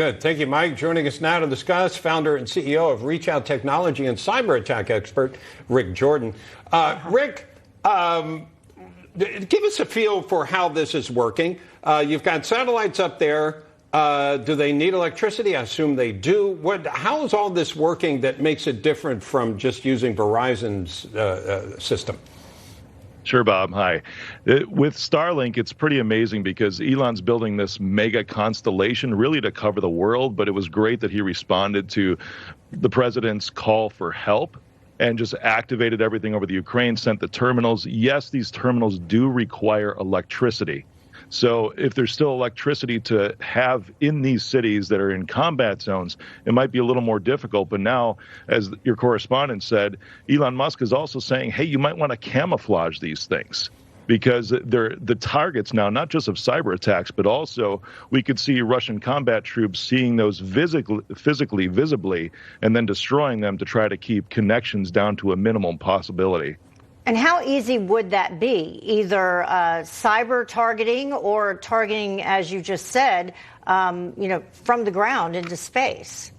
Good. Thank you, Mike. Joining us now to discuss, founder and CEO of Reach Out Technology and cyber attack expert, Rick Jordan. Rick, give us a feel for how this is working. You've got satellites up there. Do they need electricity? I assume they do. How is all this working that makes it different from just using Verizon's system? Sure, Bob. Hi. With StarLink, it's pretty amazing because Elon's building this mega constellation really to cover the world, but it was great that he responded to the president's call for help and just activated everything over the Ukraine, sent the terminals. Yes, these terminals do require electricity. So if there's still electricity to have in these cities that are in combat zones, it might be a little more difficult. But now, as your correspondent said, Elon Musk is also saying, hey, you might want to camouflage these things because they're the targets now, not just of cyber attacks, but also we could see Russian combat troops seeing those physically, visibly, and then destroying them to try to keep connections down to a minimum possibility. And how easy would that be? Either cyber targeting or targeting, as you just said, from the ground into space?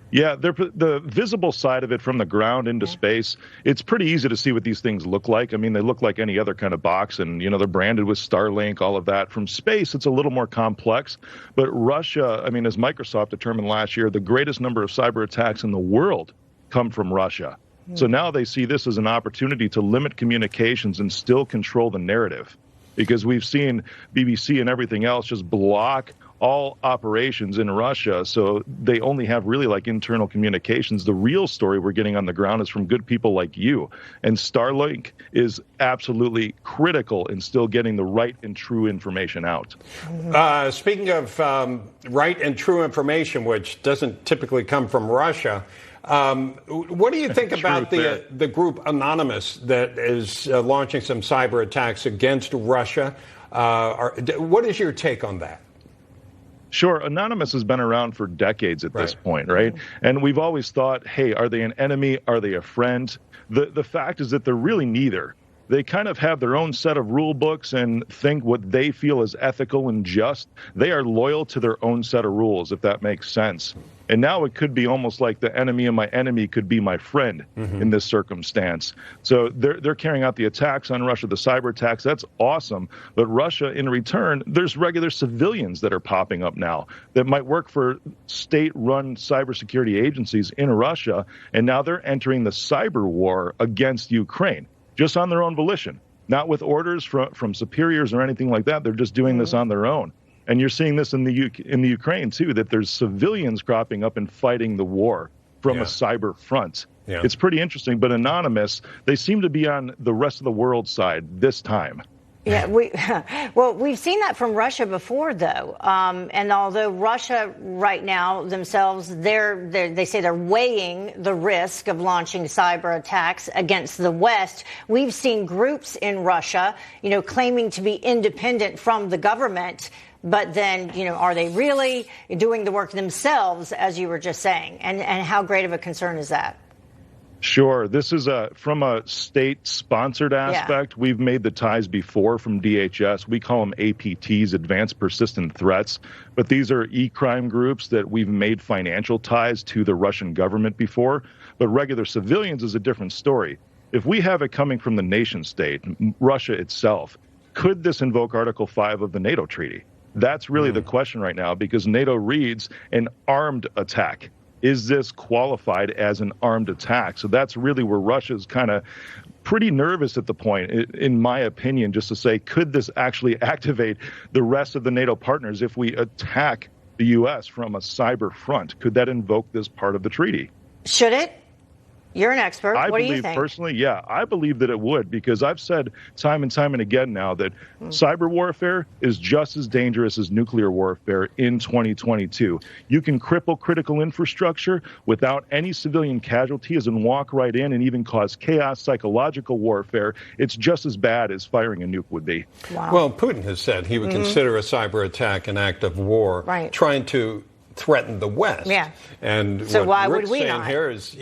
Yeah, the visible side of it from the ground into space, it's pretty easy to see what these things look like. I mean, they look like any other kind of box, and, they're branded with StarLink, all of that. From space, it's a little more complex. But Russia, as Microsoft determined last year, the greatest number of cyber attacks in the world come from Russia. So now they see this as an opportunity to limit communications and still control the narrative, because we've seen BBC and everything else just block all operations in Russia. So they only have really like internal communications. The real story we're getting on the ground is from good people like you. And StarLink is absolutely critical in still getting the right and true information out. Speaking of right and true information, which doesn't typically come from Russia, what do you think about the group Anonymous that is launching some cyber attacks against Russia? What is your take on that? Sure. Anonymous has been around for decades at this point, right? And we've always thought, hey, are they an enemy? Are they a friend? The fact is that they're really neither. They kind of have their own set of rule books and think what they feel is ethical and just. They are loyal to their own set of rules, if that makes sense. And now it could be almost like the enemy of my enemy could be my friend in this circumstance. So they're carrying out the attacks on Russia, the cyber attacks. That's awesome. But Russia, in return, there's regular civilians that are popping up now that might work for state-run cybersecurity agencies in Russia. And now they're entering the cyber war against Ukraine, just on their own volition, not with orders from superiors or anything like that. They're just doing this on their own. And you're seeing this in the Ukraine, too, that there's civilians cropping up and fighting the war from a cyber front. It's pretty interesting. But Anonymous, they seem to be on the rest of the world side this time. Yeah, we've seen that from Russia before, though. And although Russia right now themselves, they say they're weighing the risk of launching cyber attacks against the West. We've seen groups in Russia, claiming to be independent from the government. But then, are they really doing the work themselves, as you were just saying? And how great of a concern is that? Sure. This is from a state-sponsored aspect. We've made the ties before from DHS. We call them APTs, Advanced Persistent Threats. But these are e-crime groups that we've made financial ties to the Russian government before. But regular civilians is a different story. If we have it coming from the nation state, Russia itself, could this invoke Article 5 of the NATO treaty? That's really the question right now, because NATO reads an armed attack. Is this qualified as an armed attack? So that's really where Russia's kind of pretty nervous at the point, in my opinion, just to say, could this actually activate the rest of the NATO partners if we attack the U.S. from a cyber front? Could that invoke this part of the treaty? Should it? You're an expert. What do you think? Personally, I believe that it would, because I've said time and time and again now that cyber warfare is just as dangerous as nuclear warfare in 2022. You can cripple critical infrastructure without any civilian casualties and walk right in and even cause chaos, psychological warfare. It's just as bad as firing a nuke would be. Wow. Well, Putin has said he would consider a cyber attack an act of war, trying to threaten the West. And so what why Rick's would we saying not? here is,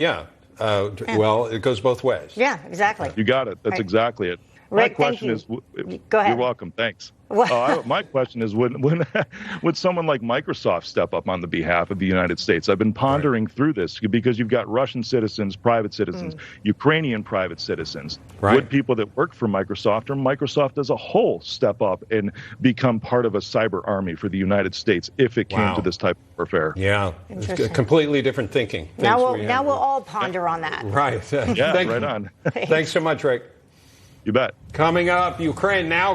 well, it goes both ways. Yeah, exactly. You got it. That's exactly it. Rick, My question thank you. is, Go ahead. You're welcome. Thanks. My question is, would someone like Microsoft step up on the behalf of the United States? I've been pondering through this because you've got Russian citizens, private citizens, Ukrainian private citizens. Right. Would people that work for Microsoft or Microsoft as a whole step up and become part of a cyber army for the United States if it came to this type of warfare? Yeah, it's completely different thinking. Now we'll all ponder on that. Right. Yeah, right on. Thanks so much, Rick. You bet. Coming up, Ukraine now